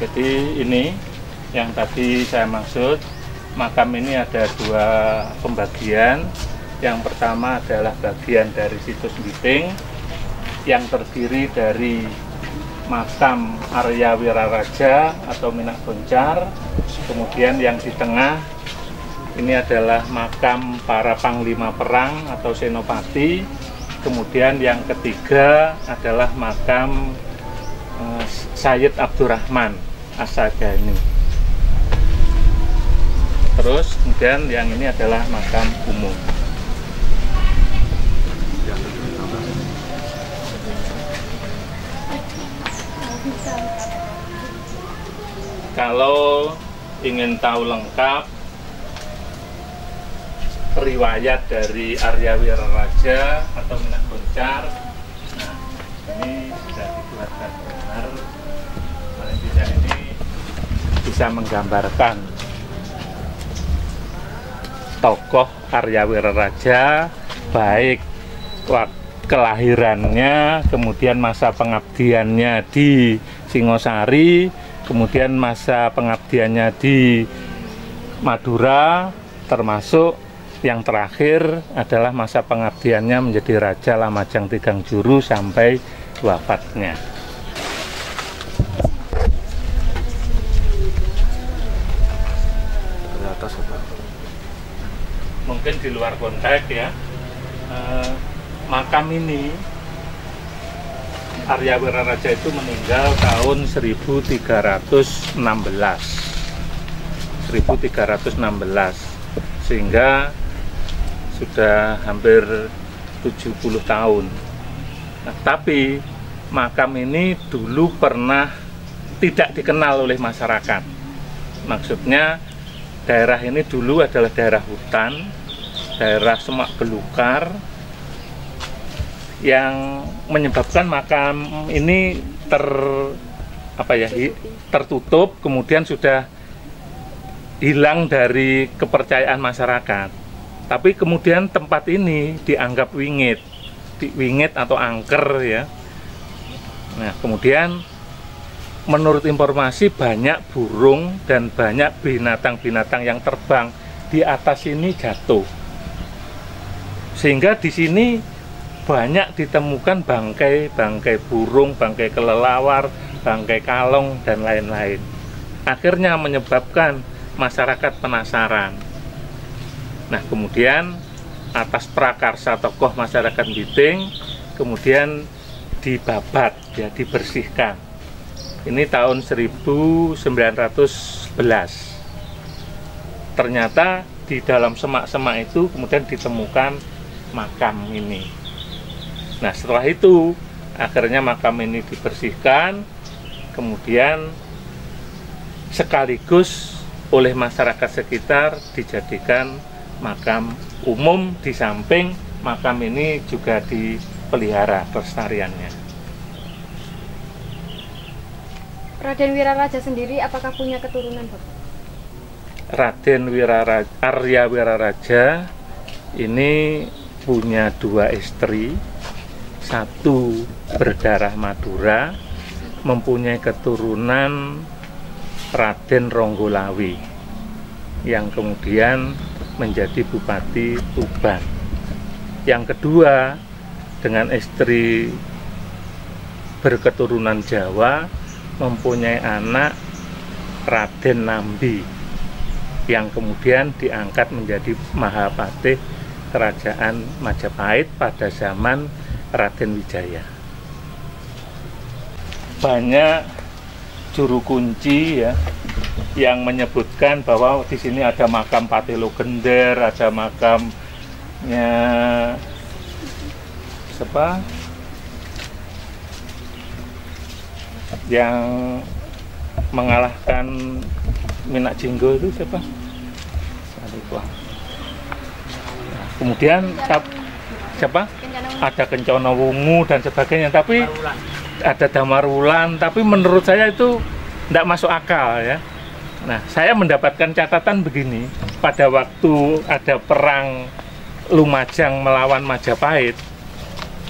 Jadi ini yang tadi saya maksud, makam ini ada dua pembagian. Yang pertama adalah bagian dari situs Biting yang terdiri dari makam Arya Wiraraja atau Minak Boncar. Kemudian yang di tengah ini adalah makam para panglima perang atau senopati. Kemudian yang ketiga adalah makam Sayyid Abdurrahman As-Sadani. Terus kemudian yang ini adalah makam umum. Kalau ingin tahu lengkap riwayat dari Arya Wiraraja atau Minak Boncar, nah ini sudah dibuatkan benar. Paling tidak ini bisa menggambarkan tokoh Arya Wiraraja, baik kelahirannya, kemudian masa pengabdiannya di Singosari, kemudian masa pengabdiannya di Madura, termasuk yang terakhir adalah masa pengabdiannya menjadi Raja Lamajang Tigangjuru sampai wafatnya. Mungkin di luar konteks ya, makam ini Arya Wiraraja itu meninggal tahun 1316, sehingga sudah hampir 70 tahun. Nah, tapi makam ini dulu pernah tidak dikenal oleh masyarakat. Maksudnya daerah ini dulu adalah daerah hutan, daerah semak belukar, yang menyebabkan makam ini tertutup, kemudian sudah hilang dari kepercayaan masyarakat. Tapi kemudian tempat ini dianggap wingit atau angker ya. Nah, kemudian menurut informasi banyak burung dan banyak binatang-binatang yang terbang di atas ini jatuh, sehingga di sini banyak ditemukan bangkai burung, bangkai kelelawar, bangkai kalong, dan lain-lain. Akhirnya menyebabkan masyarakat penasaran. Nah, kemudian atas prakarsa tokoh masyarakat Biting, kemudian dibabat, ya, dibersihkan. Ini tahun 1911. Ternyata di dalam semak-semak itu kemudian ditemukan makam ini. Nah, setelah itu akhirnya makam ini dibersihkan, kemudian sekaligus oleh masyarakat sekitar dijadikan makam umum, di samping makam ini juga dipelihara pelestariannya. Raden Wiraraja sendiri apakah punya keturunan, Bapak? Raden Arya Wiraraja ini punya dua istri, satu berdarah Madura, mempunyai keturunan Raden Ronggolawi yang kemudian menjadi Bupati Tuban. Yang kedua dengan istri berketurunan Jawa, mempunyai anak Raden Nambi yang kemudian diangkat menjadi Mahapatih Kerajaan Majapahit pada zaman Raden Wijaya. Banyak juru kunci ya yang menyebutkan bahwa di sini ada makam Patih Logender, ada makamnya siapa yang mengalahkan Minak Jinggo itu siapa? Nah, kemudian siapa? Ada Kencana Wungu dan sebagainya, tapi ada Damar Wulan, tapi menurut saya itu tidak masuk akal ya. Nah, saya mendapatkan catatan begini, pada waktu ada perang Lumajang melawan Majapahit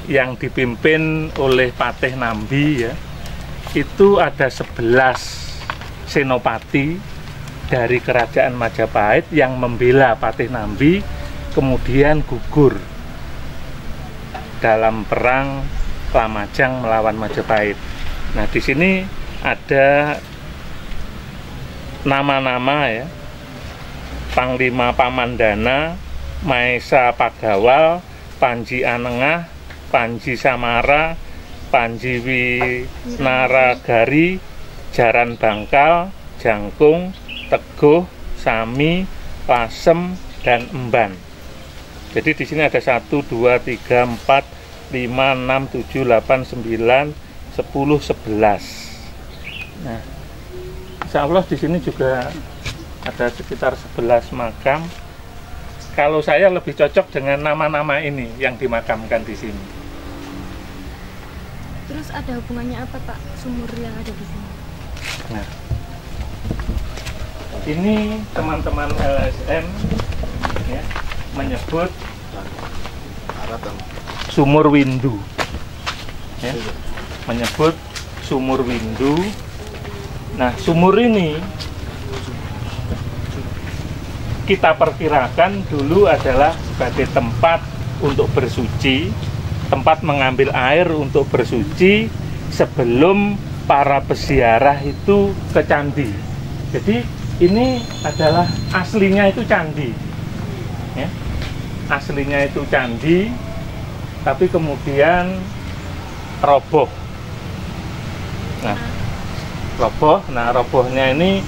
yang dipimpin oleh Patih Nambi ya, itu ada 11 senopati dari kerajaan Majapahit yang membela Patih Nambi, kemudian gugur dalam perang Lamajang melawan Majapahit. Nah, di sini ada nama-nama ya, Panglima Pamandana, Maesa Pagawal, Panji Anengah, Panji Samara, Panji Winaragari, Jaran Bangkal, Jangkung, Teguh, Sami, Lasem, dan Emban. Jadi di sini ada 1, 2, 3, 4, 5, 6, 7, 8, 9, 10, 11. Nah, insya Allah di sini juga ada sekitar 11 makam. Kalau saya lebih cocok dengan nama-nama ini yang dimakamkan di sini. Terus ada hubungannya apa Pak sumur yang ada di sini? Nah, ini teman-teman LSM ya, menyebut sumur Windu ya, menyebut sumur Windu. Nah, sumur ini kita perkirakan dulu adalah sebagai tempat untuk bersuci, tempat mengambil air untuk bersuci sebelum para peziarah itu ke candi. Jadi ini adalah aslinya itu candi ya. Aslinya itu candi, tapi kemudian roboh. Nah, robohnya ini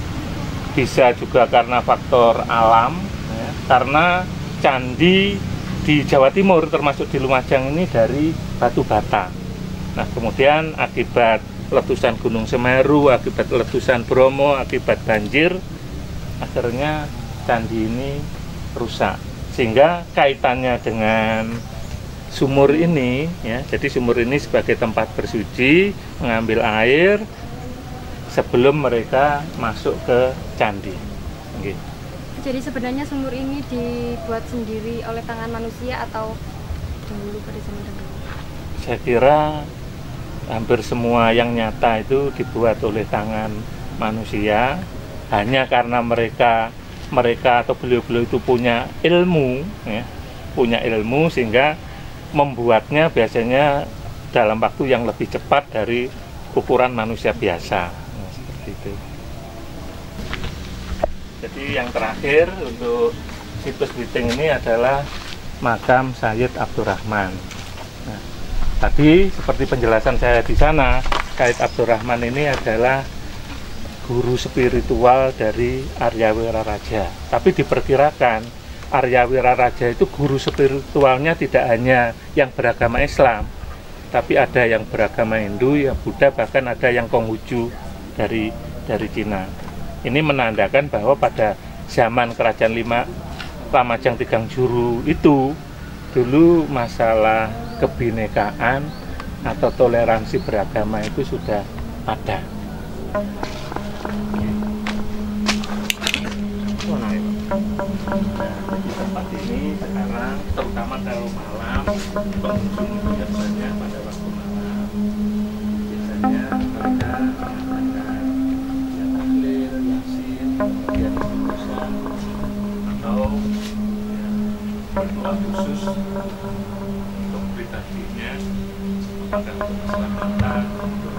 bisa juga karena faktor alam ya, karena candi di Jawa Timur termasuk di Lumajang ini dari batu bata. Nah, kemudian akibat letusan Gunung Semeru, akibat letusan Bromo, akibat banjir, akhirnya candi ini rusak. Sehingga kaitannya dengan sumur ini ya, jadi sumur ini sebagai tempat bersuci, mengambil air sebelum mereka masuk ke candi. Okay. Jadi sebenarnya sumur ini dibuat sendiri oleh tangan manusia atau dahulu pada zaman dahulu? Saya kira hampir semua yang nyata itu dibuat oleh tangan manusia, hanya karena mereka atau beliau-beliau itu punya ilmu ya, sehingga membuatnya biasanya dalam waktu yang lebih cepat dari ukuran manusia biasa. Nah, seperti itu. Jadi yang terakhir untuk situs Witing ini adalah makam Sayyid Abdurrahman. Nah, tadi seperti penjelasan saya di sana, Sayyid Abdurrahman ini adalah guru spiritual dari Arya Wiraraja. Tapi diperkirakan Arya Wiraraja itu guru spiritualnya tidak hanya yang beragama Islam, tapi ada yang beragama Hindu, yang Buddha, bahkan ada yang Konghucu dari Cina. Ini menandakan bahwa pada zaman Kerajaan Lamajang Tigang Juru itu dulu masalah kebinekaan atau toleransi beragama itu sudah ada. Di tempat ini sekarang, terutama kalau malam, pengunjung juga banyak pada waktu malam. Biasanya mereka mengadakan ya tahlil, yasin, kemudian istighosah, atau ya, berdoa khusus untuk pribadinya, apakah untuk keselamatan, untuk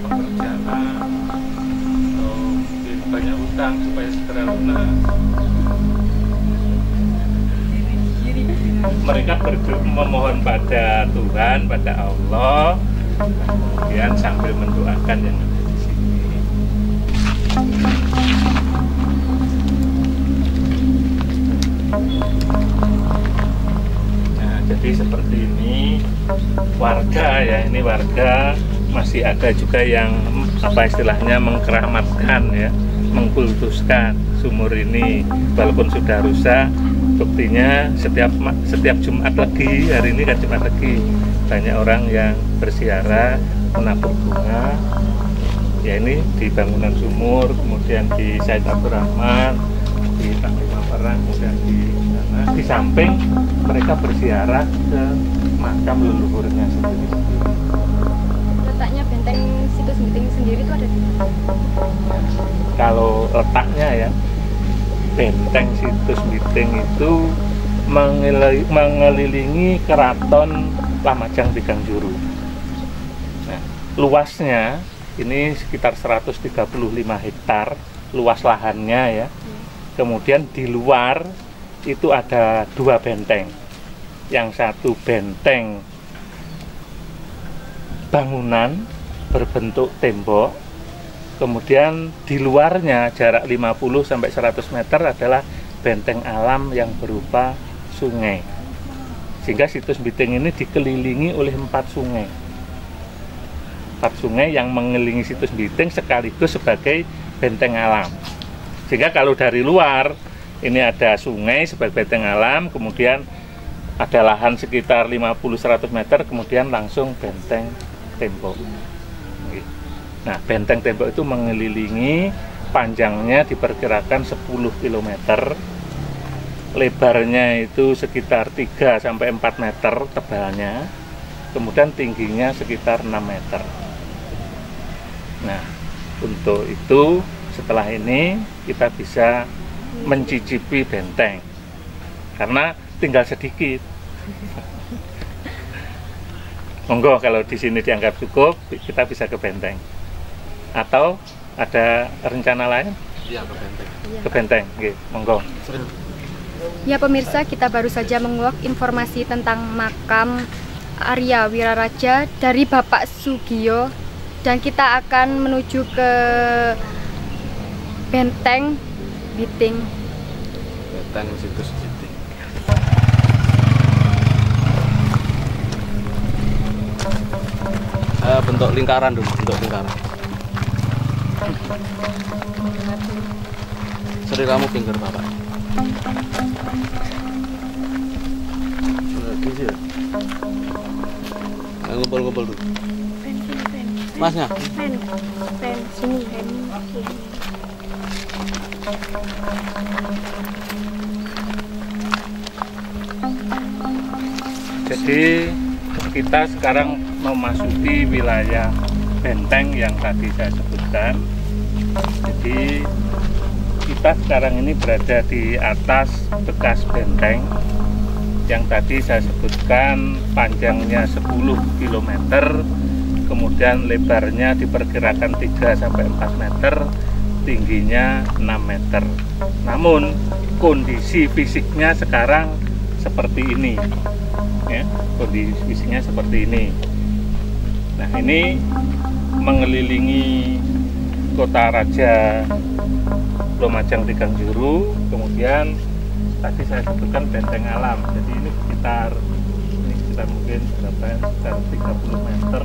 pekerjaan, atau mungkin banyak utang supaya segera lunas. Mereka memohon pada Tuhan, pada Allah, kemudian sambil mendoakan yang ada di sini. Nah, jadi seperti ini warga ya, ini warga masih ada juga yang apa istilahnya mengkeramatkan ya, mengkultuskan sumur ini walaupun sudah rusak. Buktinya setiap Jumat Legi, hari ini kan Jumat Legi, banyak orang yang berziarah, menabur bunga. Ya ini di bangunan sumur, kemudian di Sayyid Abdurrahman, di Panglima Perang, kemudian di sana. Di samping mereka berziarah ke makam leluhurnya sendiri. Letaknya benteng situs Witing sendiri sendiri itu ada di mana? Kalau letaknya ya, benteng Situs Biting itu mengelilingi Keraton Lamajang Tigangjuru. Nah, luasnya ini sekitar 135 hektar luas lahannya ya. Kemudian di luar itu ada 2 benteng. Yang satu benteng bangunan berbentuk tembok. Kemudian di luarnya jarak 50 sampai 100 meter adalah benteng alam yang berupa sungai. Sehingga Situs Biting ini dikelilingi oleh 4 sungai. 4 sungai yang mengelilingi Situs Biting sekaligus sebagai benteng alam. Sehingga kalau dari luar ini ada sungai sebagai benteng alam, kemudian ada lahan sekitar 50-100 meter, kemudian langsung benteng tembok. Nah, benteng tembok itu mengelilingi, panjangnya diperkirakan 10 km, lebarnya itu sekitar 3-4 meter tebalnya, kemudian tingginya sekitar 6 meter. Nah, untuk itu setelah ini kita bisa mencicipi benteng, karena tinggal sedikit. Monggo, kalau di sini dianggap cukup, kita bisa ke benteng. Atau ada rencana lain? Iya, ke benteng. Ke benteng, oke, monggo. Ya pemirsa, kita baru saja menguak informasi tentang makam Arya Wiraraja dari Bapak Sugio, dan kita akan menuju ke benteng Biting. Benteng Situs Biting. Bentuk lingkaran dulu, bentuk lingkaran. Seri kamu finger Bapak. Ngumpul-ngumpul dulu. Masnya? Pen, sini, pen. Jadi kita sekarang memasuki wilayah benteng yang tadi saya sebutkan. Jadi kita sekarang ini berada di atas bekas benteng yang tadi saya sebutkan, panjangnya 10 km, kemudian lebarnya diperkirakan 3-4 meter, tingginya 6 meter. Namun kondisi fisiknya sekarang seperti ini ya, kondisi fisiknya seperti ini. Nah, ini mengelilingi Kota Raja Lamajang Tigangjuru, kemudian tadi saya sebutkan benteng alam. Jadi ini sekitar mungkin berapa ya, sekitar 30 meter.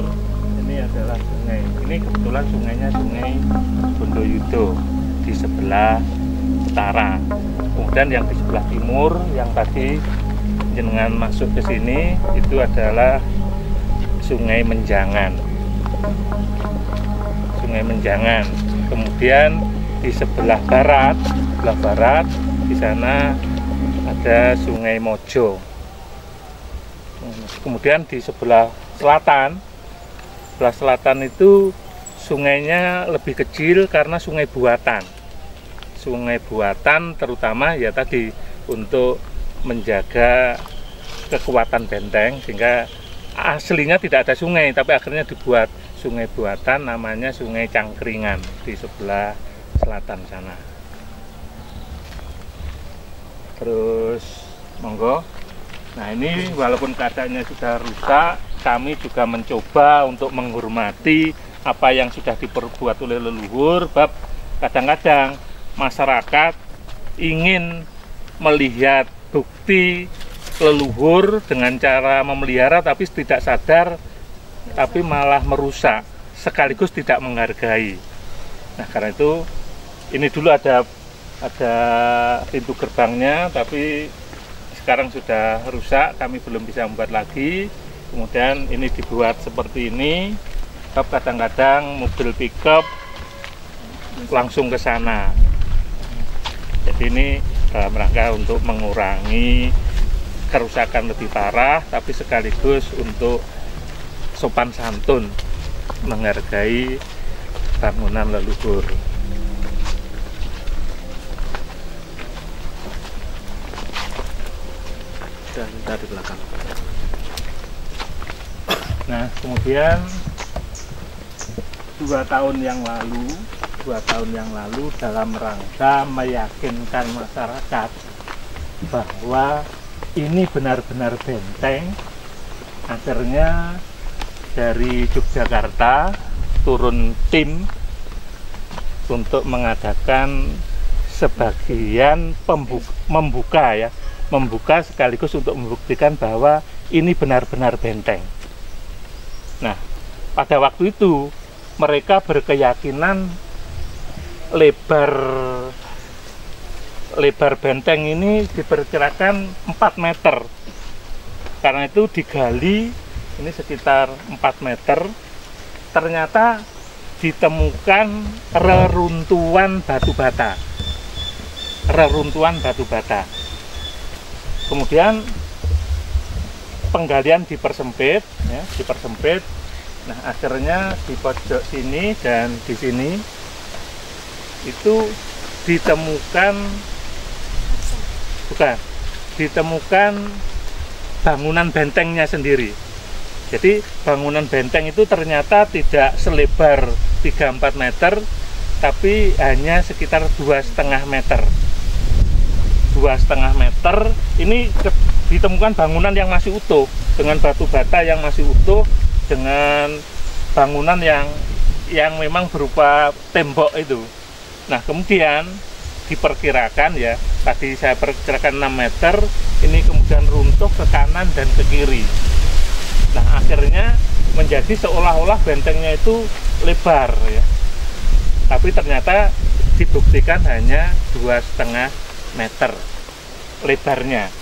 Ini adalah sungai. Ini kebetulan sungainya Sungai Bondoyudo di sebelah utara. Kemudian yang di sebelah timur yang tadi jenengan masuk ke sini itu adalah Sungai Menjangan. Sungai Menjangan. Kemudian di sebelah barat di sana ada Sungai Mojo. Kemudian di sebelah selatan itu sungainya lebih kecil karena sungai buatan. Sungai buatan terutama ya tadi untuk menjaga kekuatan benteng, sehingga aslinya tidak ada sungai tapi akhirnya dibuat sungai buatan namanya Sungai Cangkringan di sebelah selatan sana. Terus monggo. Nah, ini walaupun keadaannya sudah rusak, kami juga mencoba untuk menghormati apa yang sudah diperbuat oleh leluhur. Bab kadang-kadang masyarakat ingin melihat bukti leluhur dengan cara memelihara tapi tidak sadar, tapi malah merusak sekaligus tidak menghargai. Nah, karena itu ini dulu ada pintu gerbangnya tapi sekarang sudah rusak, kami belum bisa membuat lagi. Kemudian ini dibuat seperti ini. Kadang-kadang mobil pickup langsung ke sana. Jadi ini dalam rangka untuk mengurangi kerusakan lebih parah, tapi sekaligus untuk sopan santun, menghargai bangunan leluhur. Dan dari belakang. Nah, kemudian 2 tahun yang lalu dalam rangka meyakinkan masyarakat bahwa ini benar-benar benteng, akhirnya dari Yogyakarta turun tim untuk mengadakan sebagian membuka sekaligus untuk membuktikan bahwa ini benar-benar benteng. Nah, pada waktu itu mereka berkeyakinan lebar benteng ini diperkirakan 4 meter. Karena itu digali ini sekitar 4 meter. Ternyata ditemukan reruntuhan batu bata. Kemudian penggalian dipersempit. Nah, akhirnya di pojok sini dan di sini itu ditemukan bangunan bentengnya sendiri. Jadi bangunan benteng itu ternyata tidak selebar 3-4 meter, tapi hanya sekitar 2,5 meter. 2,5 meter ini ditemukan bangunan yang masih utuh, dengan batu bata yang masih utuh, dengan bangunan yang memang berupa tembok itu. Nah, kemudian diperkirakan ya, tadi saya perkirakan 6 meter, ini kemudian runtuh ke kanan dan ke kiri. Nah, akhirnya menjadi seolah-olah bentengnya itu lebar ya. Tapi ternyata dibuktikan hanya 2,5 meter lebarnya.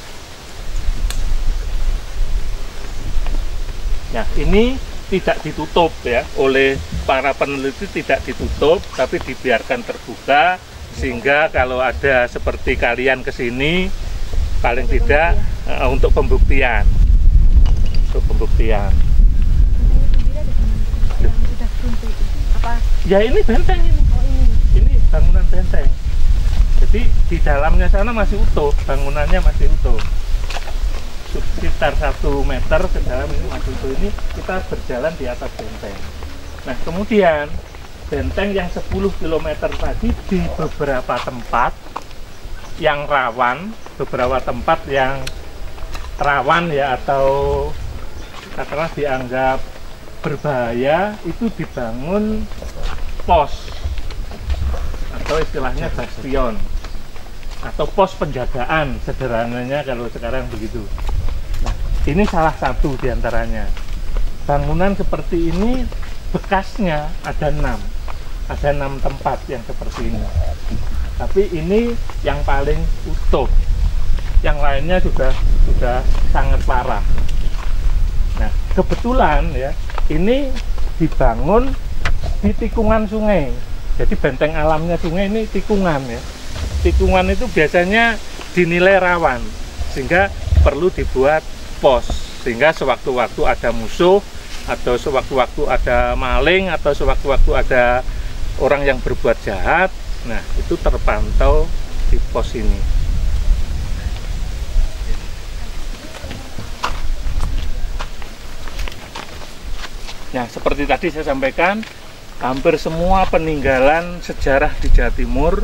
Nah, ini tidak ditutup ya oleh para peneliti, tidak ditutup, tapi dibiarkan terbuka sehingga kalau ada seperti kalian kesini paling tidak untuk pembuktian. Ya ini benteng ini. Ini bangunan benteng. Jadi di dalamnya sana masih utuh, bangunannya masih utuh. Sekitar 1 meter ke dalam ini masih utuh. Ini kita berjalan di atas benteng. Nah, kemudian benteng yang 10 km tadi di beberapa tempat yang rawan, ya, atau katakanlah dianggap berbahaya, itu dibangun pos atau istilahnya bastion atau pos penjagaan sederhananya kalau sekarang begitu. Nah, ini salah satu diantaranya. Bangunan seperti ini bekasnya ada 6 tempat yang seperti ini. Tapi ini yang paling utuh. Yang lainnya sudah sangat parah. Nah, kebetulan ya, ini dibangun di tikungan sungai. Jadi benteng alamnya sungai ini tikungan ya. Tikungan itu biasanya dinilai rawan, sehingga perlu dibuat pos, sehingga sewaktu-waktu ada musuh, atau sewaktu-waktu ada maling, atau sewaktu-waktu ada orang yang berbuat jahat, nah itu terpantau di pos ini. Nah, seperti tadi saya sampaikan, hampir semua peninggalan sejarah di Jawa Timur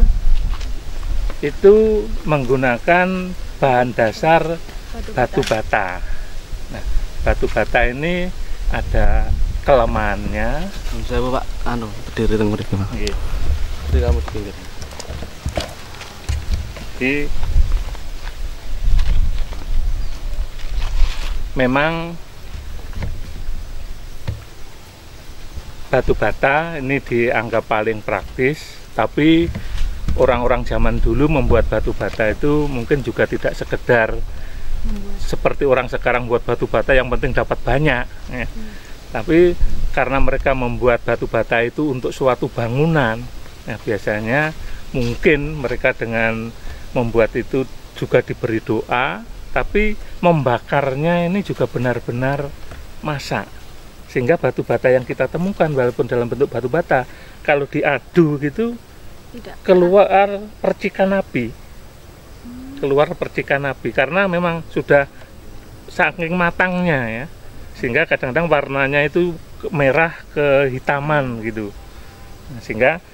itu menggunakan bahan dasar batu bata. Nah, batu bata ini ada kelemahannya. Saya Pak, berdiri tengok di mana? Iya. Jadi kamu di pinggir. Jadi memang batu bata ini dianggap paling praktis, tapi orang-orang zaman dulu membuat batu bata itu mungkin juga tidak sekedar seperti orang sekarang buat batu bata yang penting dapat banyak ya. Tapi karena mereka membuat batu bata itu untuk suatu bangunan, nah biasanya mungkin mereka dengan membuat itu juga diberi doa, tapi membakarnya ini juga benar-benar masak, sehingga batu bata yang kita temukan walaupun dalam bentuk batu bata, kalau diadu gitu keluar percikan api, karena memang sudah saking matangnya ya, sehingga kadang-kadang warnanya itu merah kehitaman gitu. Nah, sehingga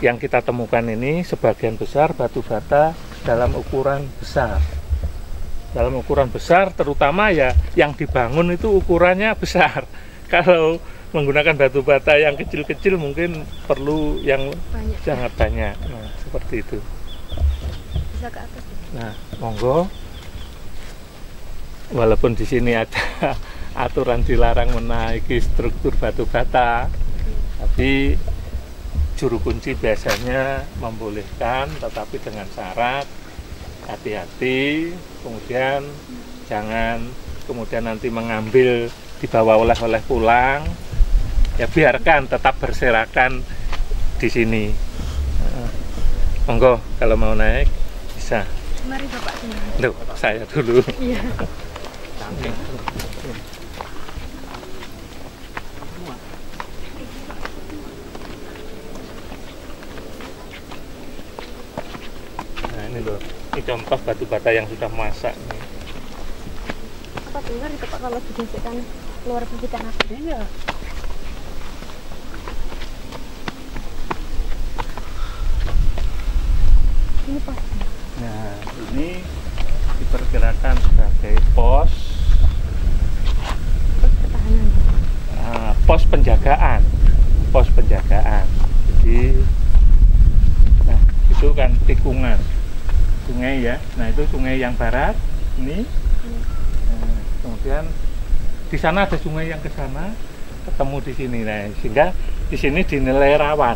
yang kita temukan ini sebagian besar batu bata dalam ukuran besar. Dalam ukuran besar, terutama ya yang dibangun itu ukurannya besar. Kalau menggunakan batu bata yang kecil-kecil mungkin perlu yang sangat banyak. Nah, seperti itu. Bisa ke atas. Nah, monggo. Walaupun di sini ada aturan dilarang menaiki struktur batu bata, tapi juru kunci biasanya membolehkan, tetapi dengan syarat hati-hati, kemudian jangan kemudian nanti mengambil dibawa oleh-oleh pulang, ya biarkan tetap berserakan di sini. Monggo kalau mau naik bisa. Mari Bapak sini. Loh, saya dulu. Iya. Nah ini loh, ini contoh batu bata yang sudah masak nih. Apa dengar itu Pak kalau digesekkan keluar percikan api? Iya. Ini pas. Nah ini diperkirakan sebagai pos Pertahanan. pos penjagaan. Jadi, nah itu kan tikungan sungai ya. Nah itu sungai yang barat ini. Nah, kemudian di sana ada sungai yang ke sana, ketemu di sini. Nah sehingga di sini dinilai rawan.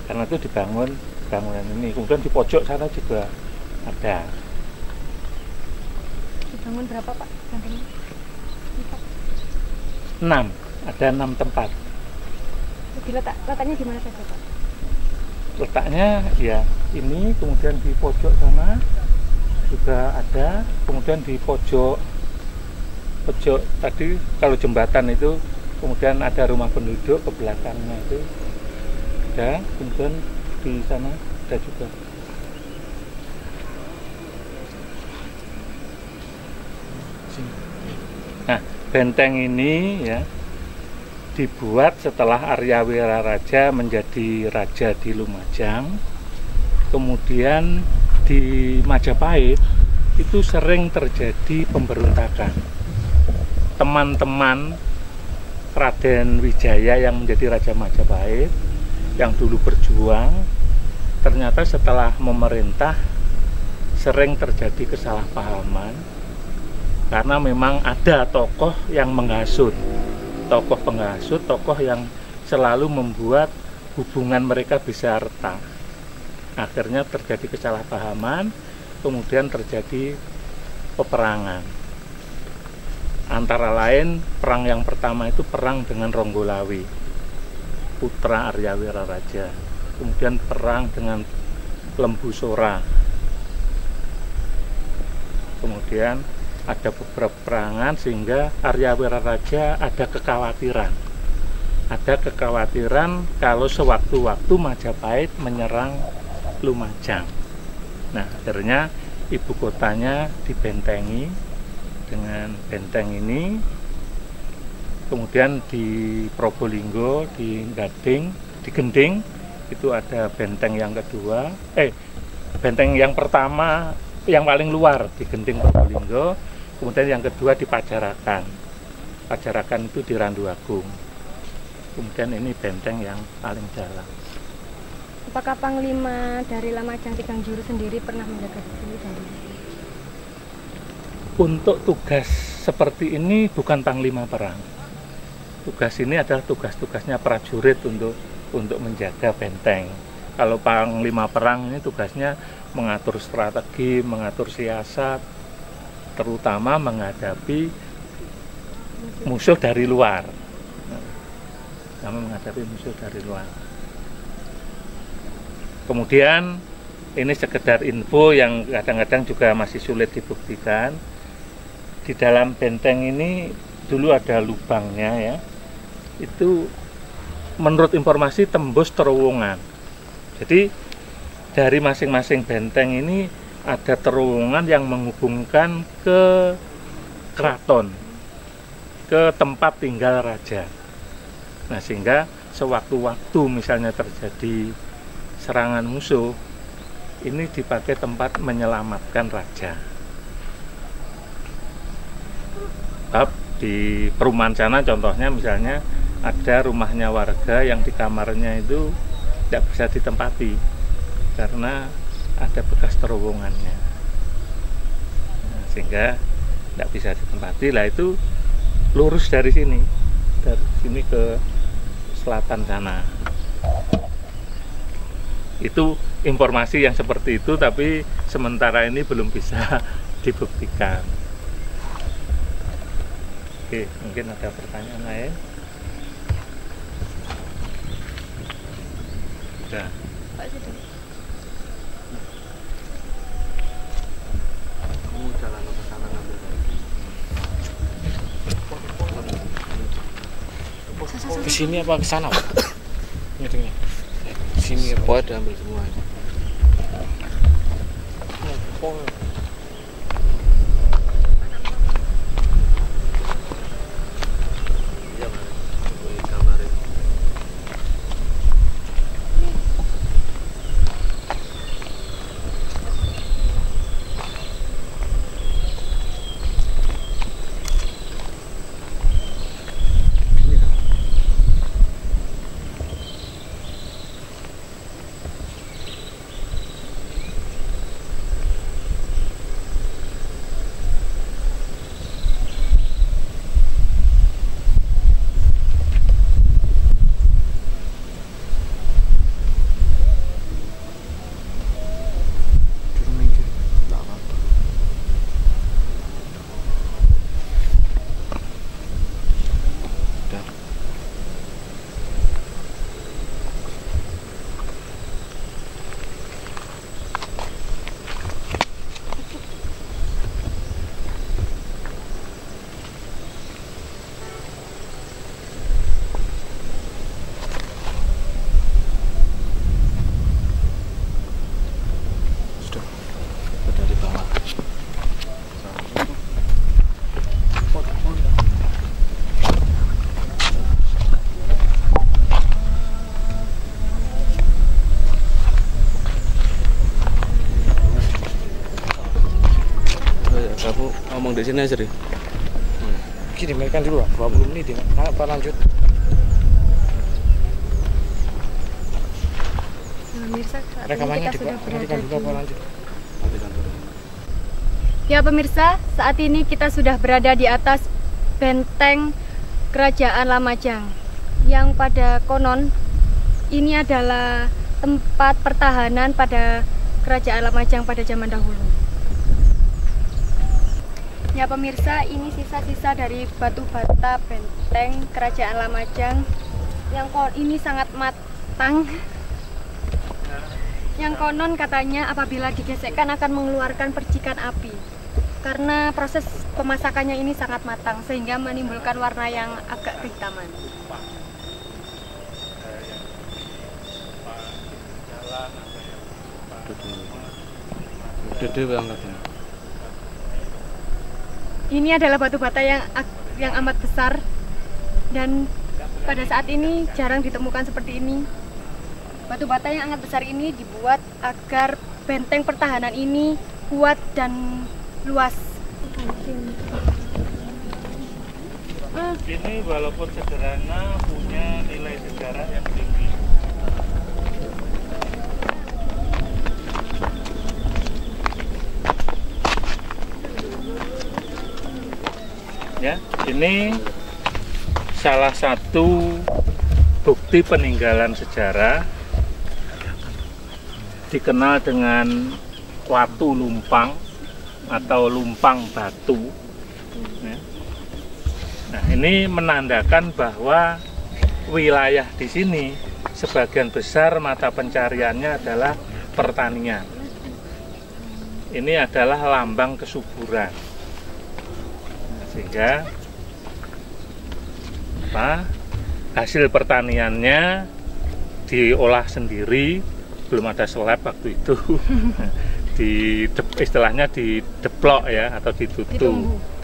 Karena itu dibangun bangunan ini. Kemudian di pojok sana juga ada. Dibangun berapa Pak? Sampingnya? 6, ada 6 tempat. Letaknya di mana saja Pak? Letaknya ya ini, kemudian di pojok sana juga ada, kemudian di pojok tadi kalau jembatan itu, kemudian ada rumah penduduk ke belakangnya itu ada, kemudian di sana ada juga. Nah, benteng ini ya dibuat setelah Arya Wiraraja menjadi raja di Lumajang. Kemudian di Majapahit itu sering terjadi pemberontakan. Teman-teman Raden Wijaya yang menjadi raja Majapahit yang dulu berjuang, ternyata setelah memerintah sering terjadi kesalahpahaman karena memang ada tokoh yang menghasut, tokoh penghasut, tokoh yang selalu membuat hubungan mereka bisa retak. Akhirnya terjadi kesalahpahaman, kemudian terjadi peperangan. Antara lain perang yang pertama itu perang dengan Ronggolawe, putra Arya Wiraraja. Kemudian perang dengan Lembu Sora. Kemudian ada beberapa perangan sehingga Arya Wiraraja ada kekhawatiran kalau sewaktu-waktu Majapahit menyerang Lumajang. Nah, akhirnya ibu kotanya dibentengi dengan benteng ini. Kemudian di Probolinggo, di Gading, di Gending itu ada benteng yang kedua, benteng yang pertama yang paling luar di Gending Probolinggo. Kemudian yang kedua di Pajarakan. Pajarakan itu di Randu Agung. Kemudian ini benteng yang paling dalam. Apakah Panglima dari Lumajang Tigang Juru sendiri pernah menjaga di sini? Untuk tugas seperti ini bukan panglima perang. Tugas ini adalah tugas-tugasnya prajurit untuk menjaga benteng. Kalau panglima perang ini tugasnya mengatur strategi, mengatur siasat, terutama menghadapi musuh dari luar. Menghadapi musuh dari luar. Kemudian ini sekedar info yang kadang-kadang juga masih sulit dibuktikan. Di dalam benteng ini dulu ada lubangnya ya. Itu menurut informasi tembus terowongan. Jadi dari masing-masing benteng ini ada terowongan yang menghubungkan ke keraton, ke tempat tinggal raja. Nah, sehingga sewaktu-waktu misalnya terjadi serangan musuh, ini dipakai tempat menyelamatkan raja. Di perumahan sana contohnya misalnya ada rumahnya warga yang di kamarnya itu tidak bisa ditempati karena ada bekas terowongannya, nah, sehingga tidak bisa ditempati. Lah itu lurus dari sini ke selatan sana. Itu informasi yang seperti itu, tapi sementara ini belum bisa dibuktikan. Oke, mungkin ada pertanyaan lain. Sudah. Pak sudah. Kamu jalan ke sana ngambil. Ke sini apa ke sana, Pak? Ini sini apa? Pokoknya diambil semua ini. Iya, Mas. Ini kamarnya. Ini kan. Turun minggir. Enggak apa-apa. Udah. Sudah. Udah di bawah. Kamu ngomong di sini aja deh. Kirimkan dulu, Pak. 20 menit ya. Nah, Pak lanjut. Pemirsa, saat ini Rekamannya kita sudah berada dihentikan dulu, Pak di... lanjut. Ya pemirsa, saat ini kita sudah berada di atas benteng Kerajaan Lamajang, yang pada konon ini adalah tempat pertahanan pada Kerajaan Lamajang pada zaman dahulu. Ya pemirsa, ini sisa-sisa dari batu bata benteng Kerajaan Lamajang yang ini sangat matang. Yang konon katanya apabila digesekkan akan mengeluarkan percikan api. Karena proses pemasakannya ini sangat matang sehingga menimbulkan warna yang agak kehitaman. Udah deh angkatnya. Ini adalah batu bata yang amat besar dan pada saat ini jarang ditemukan seperti ini. Batu bata yang sangat besar ini dibuat agar benteng pertahanan ini kuat dan luas. Ini walaupun sederhana punya nilai sejarah yang tinggi. Ya, ini salah satu bukti peninggalan sejarah, dikenal dengan watu lumpang atau lumpang batu. Ya. Nah, ini menandakan bahwa wilayah di sini sebagian besar mata pencariannya adalah pertanian. Ini adalah lambang kesuburan. Sehingga hasil pertaniannya diolah sendiri, belum ada seleb waktu itu. Istilahnya dideplok ya, atau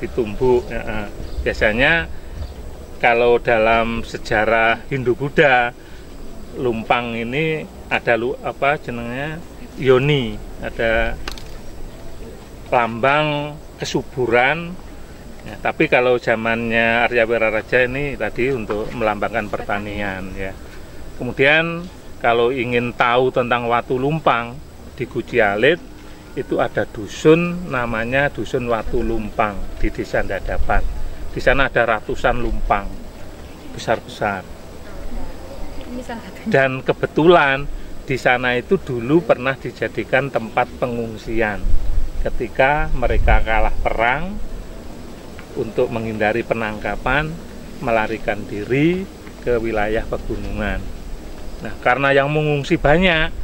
ditumbuk ya. Biasanya kalau dalam sejarah Hindu-Buddha, lumpang ini ada yoni, ada lambang kesuburan ya. Tapi kalau zamannya Arya Wiraraja ini tadi untuk melambangkan pertanian ya. Kemudian kalau ingin tahu tentang Watu Lumpang di Guci Alit, itu ada dusun namanya Dusun Watu Lumpang di Desa Dadapan. Di sana ada ratusan lumpang besar-besar. Dan kebetulan di sana itu dulu pernah dijadikan tempat pengungsian ketika mereka kalah perang. Untuk menghindari penangkapan, melarikan diri ke wilayah pegunungan. Nah, karena yang mengungsi banyak,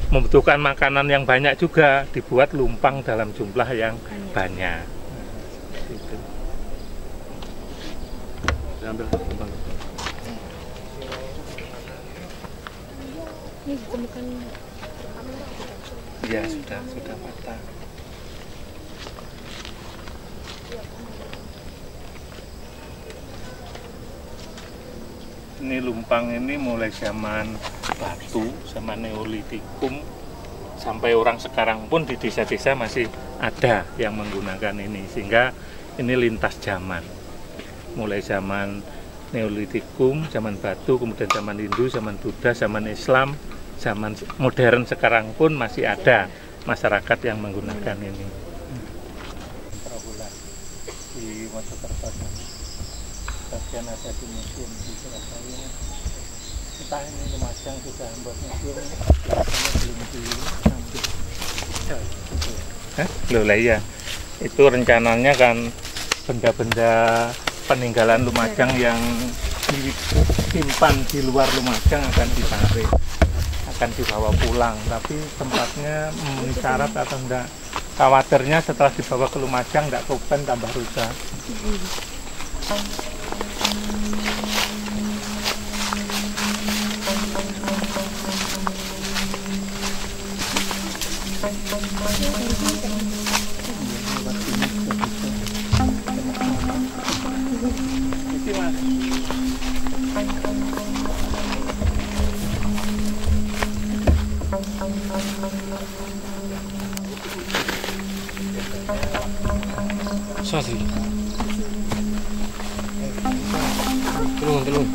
membutuhkan makanan yang banyak juga, dibuat lumpang dalam jumlah yang banyak. Gitu. Ambil lumpang. Ini ditemukan. Ya, sudah patah. Ini lumpang ini mulai zaman batu, zaman Neolitikum, sampai orang sekarang pun di desa-desa masih ada yang menggunakan ini, sehingga ini lintas zaman. Mulai zaman Neolitikum, zaman batu, kemudian zaman Hindu, zaman Buddha, zaman Islam, zaman modern sekarang pun masih ada masyarakat yang menggunakan ini. Di Mojokerto, bagian ada di museum di Surabaya. Entah ini Lumajang sudah membuat museum, belum diambil. Loh lah iya, itu rencananya kan benda-benda peninggalan Lumajang yang disimpan di luar Lumajang akan ditarik, akan dibawa pulang, tapi tempatnya memenuhi syarat atau enggak. Khawatirnya setelah dibawa ke Lumajang enggak kopen, tambah rusak. Sorry. Tulung.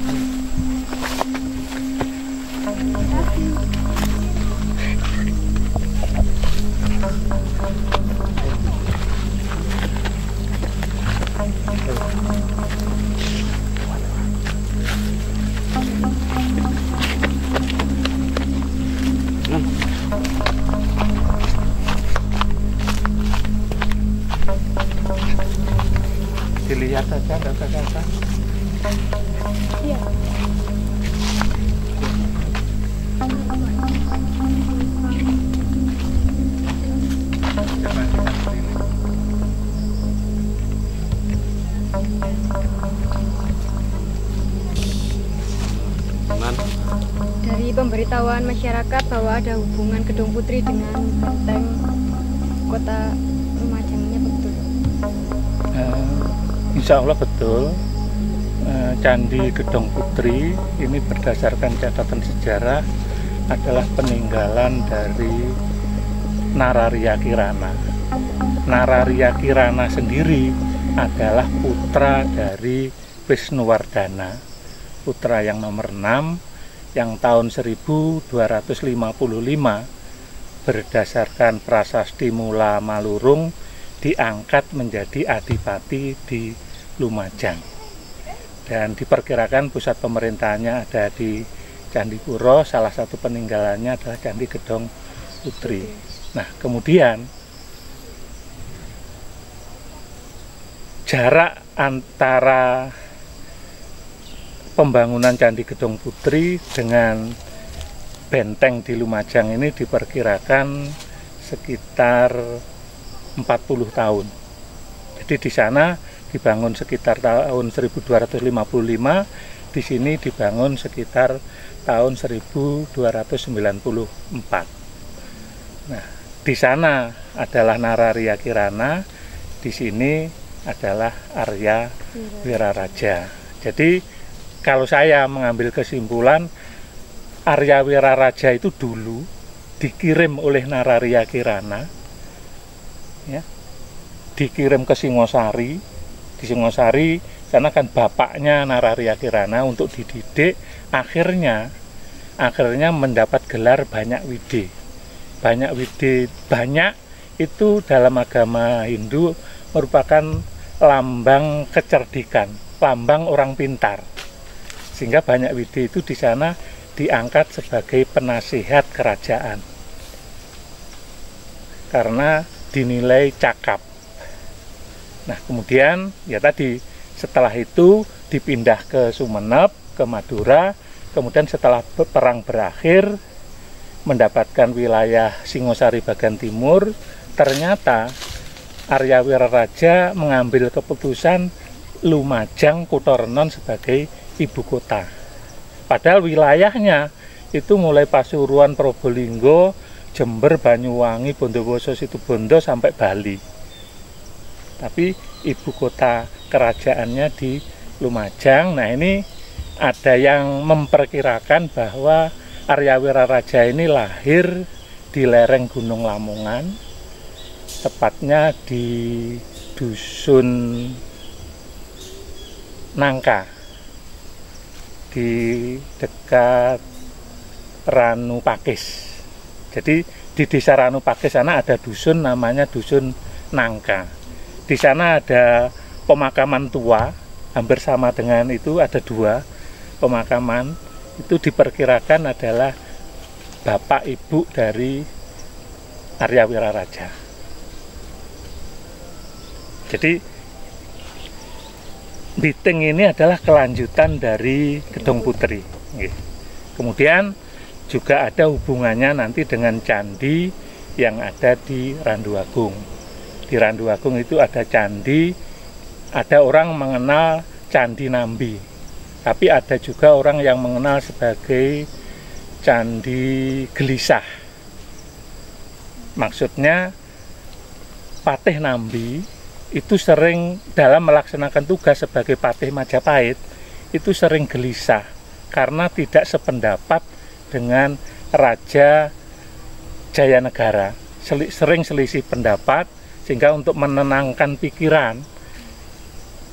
Dilihat saja, enggak usah kasar. Iya. Dari pemberitahuan masyarakat bahwa ada hubungan Gedong Putri dengan benteng kota Lumajangnya betul? Insya Allah betul. Candi Gedong Putri ini berdasarkan catatan sejarah adalah peninggalan dari Nararya Kirana. Nararya Kirana sendiri adalah putra dari Wisnuwardana, putra yang nomor 6, yang tahun 1255 berdasarkan prasasti Mula Malurung diangkat menjadi adipati di Lumajang. Dan diperkirakan pusat pemerintahannya ada di Candipuro, salah satu peninggalannya adalah Candi Gedong Putri. Nah, kemudian jarak antara pembangunan Candi Gedong Putri dengan benteng di Lumajang ini diperkirakan sekitar 40 tahun. Jadi di sana dibangun sekitar tahun 1255, di sini dibangun sekitar tahun 1294. Nah, di sana adalah Nararia Kirana, di sini adalah Arya Wiraraja. Jadi kalau saya mengambil kesimpulan, Arya Wiraraja itu dulu dikirim oleh Nararia Kirana, ya, dikirim ke Singosari. Di Singosari karena kan bapaknya Nararia Kirana untuk dididik, akhirnya mendapat gelar Banyak Wide. Banyak Wide, banyak itu dalam agama Hindu merupakan lambang kecerdikan, lambang orang pintar. Sehingga Banyak Wide itu di sana diangkat sebagai penasihat kerajaan karena dinilai cakap. Nah, kemudian ya tadi setelah itu dipindah ke Sumenep, ke Madura, kemudian setelah perang berakhir mendapatkan wilayah Singosari bagian timur, ternyata Arya Wiraraja mengambil keputusan Lumajang Kutorenon sebagai ibu kota. Padahal wilayahnya itu mulai Pasuruan, Probolinggo, Jember, Banyuwangi, Bondowoso, Situbondo sampai Bali. Tapi ibu kota kerajaannya di Lumajang. Nah, ini ada yang memperkirakan bahwa Arya Wiraraja ini lahir di lereng Gunung Lamongan, tepatnya di Dusun Nangka, di dekat Ranu Pakis. Jadi di desa Ranu Pakis sana ada dusun namanya Dusun Nangka. Di sana ada pemakaman tua, hampir sama dengan itu, ada 2 pemakaman. Itu diperkirakan adalah bapak ibu dari Arya Wiraraja. Jadi Biting ini adalah kelanjutan dari Gedong Putri. Kemudian juga ada hubungannya nanti dengan candi yang ada di Randu Agung. Di Randu Agung itu ada candi, ada orang mengenal Candi Nambi, tapi ada juga orang yang mengenal sebagai Candi Gelisah. Maksudnya Patih Nambi itu sering dalam melaksanakan tugas sebagai Patih Majapahit itu sering gelisah karena tidak sependapat dengan Raja Jayanegara, sering selisih pendapat, sehingga untuk menenangkan pikiran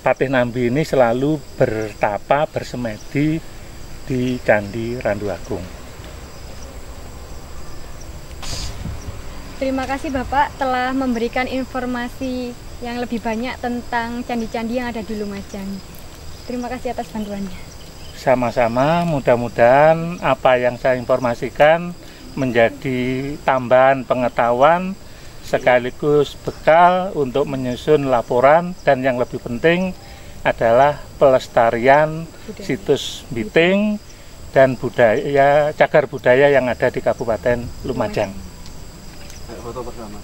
Patih Nambi ini selalu bertapa, bersemedi di Candi Randu Agung. Terima kasih Bapak telah memberikan informasi yang lebih banyak tentang candi-candi yang ada di Lumajang. Terima kasih atas bantuannya. Sama-sama, mudah-mudahan apa yang saya informasikan menjadi tambahan pengetahuan sekaligus bekal untuk menyusun laporan, dan yang lebih penting adalah pelestarian situs Biting dan budaya, cagar budaya yang ada di Kabupaten Lumajang. Foto pertama.